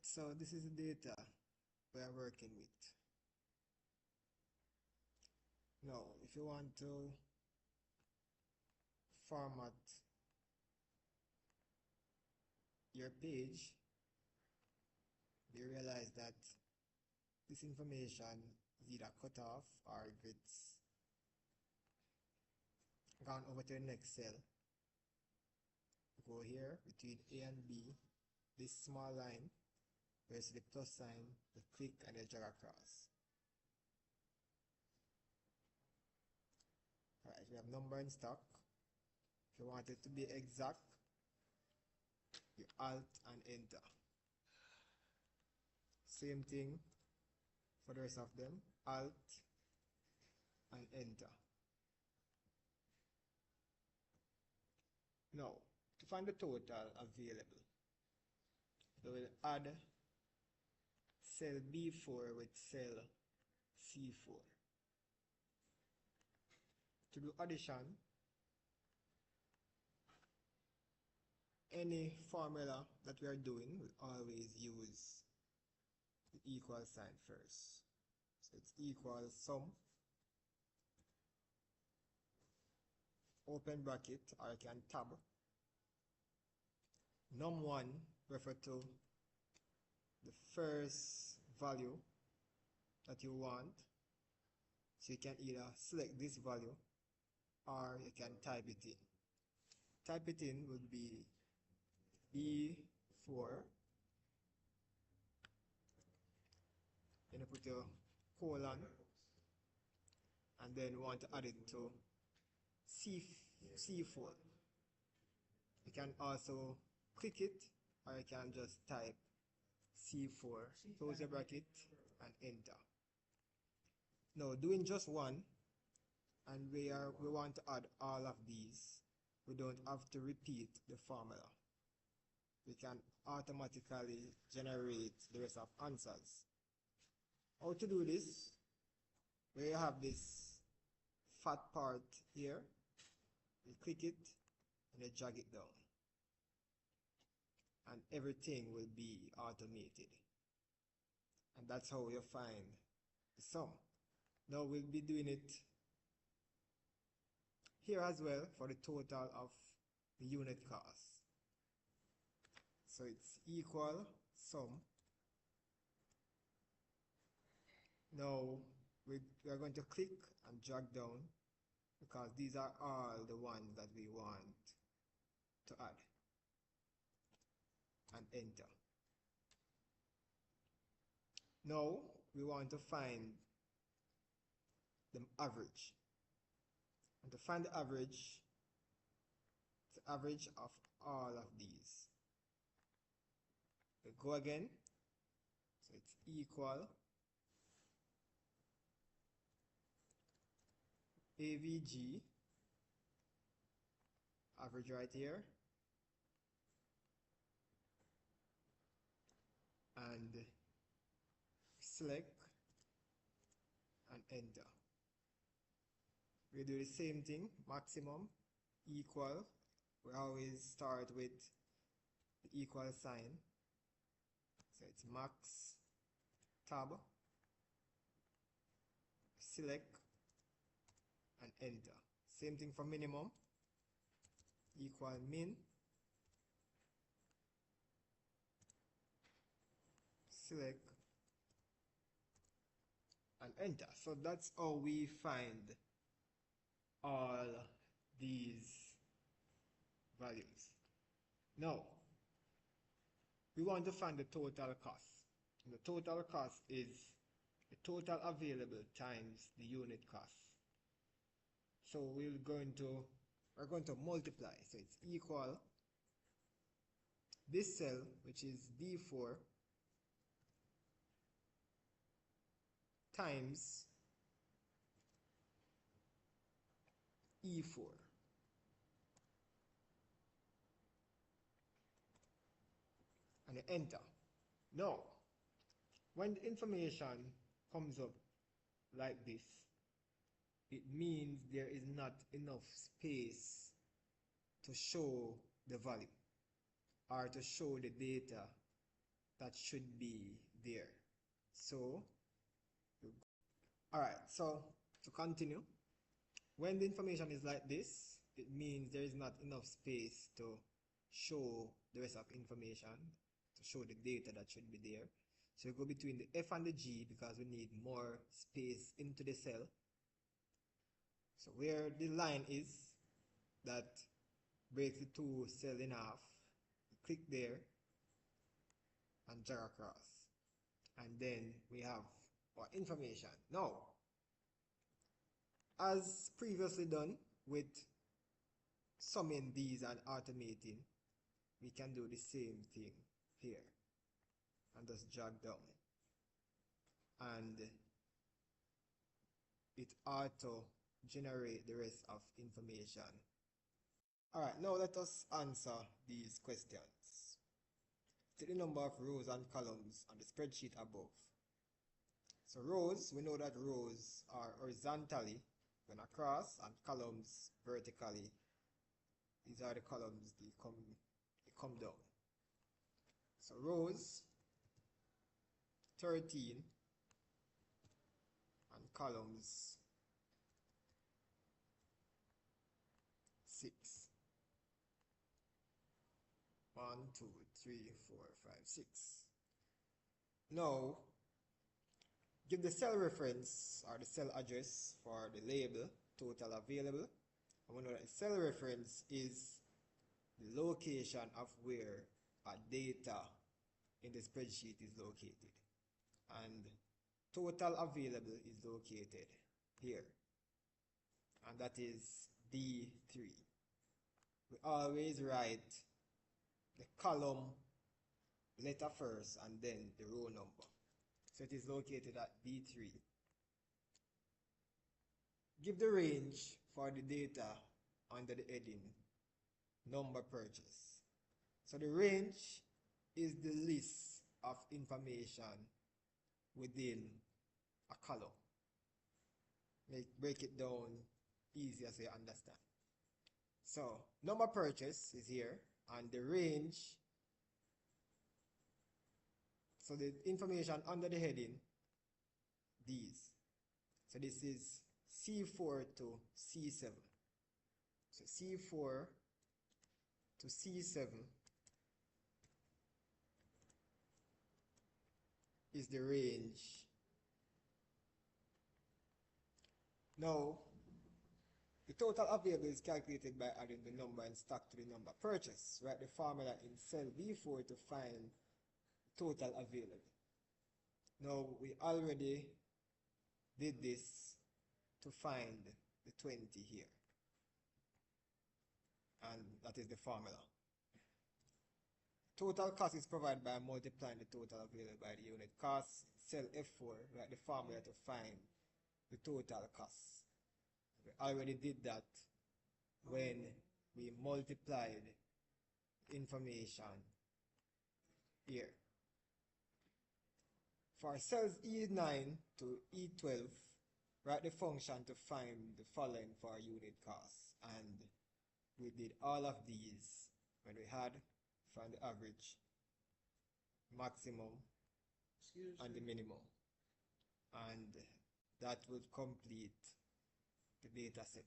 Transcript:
Alright, so this is the data we are working with. Now, if you want to format your page, you realize that this information is either cut off or if it's gone over to the next cell. Go here between A and B, this small line, where you see the plus sign, you click and you drag across. Alright, we have number in stock. If you want it to be exact, you Alt and Enter. Same thing for the rest of them, Alt and Enter. Now, to find the total available, we will add cell B4 with cell C4. To do addition, any formula that we are doing will always use the equal sign first. So it's equal sum, open bracket, or you can tab. Num1 refer to the first value that you want. So you can either select this value or you can type it in. Type it in would be B4, then you put your colon, and then you want to add it to C4. You can also click it, or you can just type C4, close your bracket, and enter. Now, doing just one, and we want to add all of these, we don't have to repeat the formula. We can automatically generate the rest of answers. How to do this? We have this fat part here. You click it and you drag it down, and everything will be automated. And that's how you find the sum. Now we'll be doing it here as well for the total of the unit cost. So it's equal sum. Now we are going to click and drag down because these are all the ones that we want to add, and enter. Now we want to find the average, and to find the average, it's the average of all of these. We go again, so it's equal AVG, average right here, and select and enter. We do the same thing, maximum, equal. We always start with the equal sign. So it's max, tab, select, and enter. Same thing for minimum, equal min, select, and enter. So that's how we find all these values. Now, we want to find the total cost. And the total cost is the total available times the unit cost. So we're going to multiply. So it's equal this cell, which is D4, times E4. And you enter. Now, when the information comes up like this, it means there is not enough space to show the value or to show the data that should be there. So, alright, so to continue, when the information is like this, it means there is not enough space to show the rest of information, to show the data that should be there. So we go between the F and the G because we need more space into the cell. So where the line is that breaks the two cells in half, click there and drag across. And then we have our information. Now, as previously done with summing these and automating, we can do the same thing here and just drag down, and it auto generate the rest of information. Alright, now let us answer these questions. Take the number of rows and columns on the spreadsheet above. So rows, we know that rows are horizontally going across and columns vertically. These are the columns, they come down. So rows 13 and columns 6. 1, 2, 3, 4, 5, 6. Now, give the cell reference or the cell address for the label total available. And we know that the cell reference is the location of where our data in the spreadsheet is located. And total available is located here. And that is D3. We always write the column letter first and then the row number. So it is located at D3. Give the range for the data under the heading number purchase. So the range is the list of information within a column. Break it down easier so you understand. So number purchase is here, and the range, so the information under the heading, these. So this is C4 to C7. So C4 to C7 is the range. Now, the total available is calculated by adding the number in stock to the number purchased. Write the formula in cell B4 to find the total available. Now, we already did this to find the 20 here. And that is the formula. Total cost is provided by multiplying the total available by the unit cost. Cell F4, write the formula to find the total cost. We already did that when we multiplied information here. For cells E9 to E12, write the function to find the following for unit cost. And we did all of these when we had find the average, maximum, and the minimum. And that would complete the data set.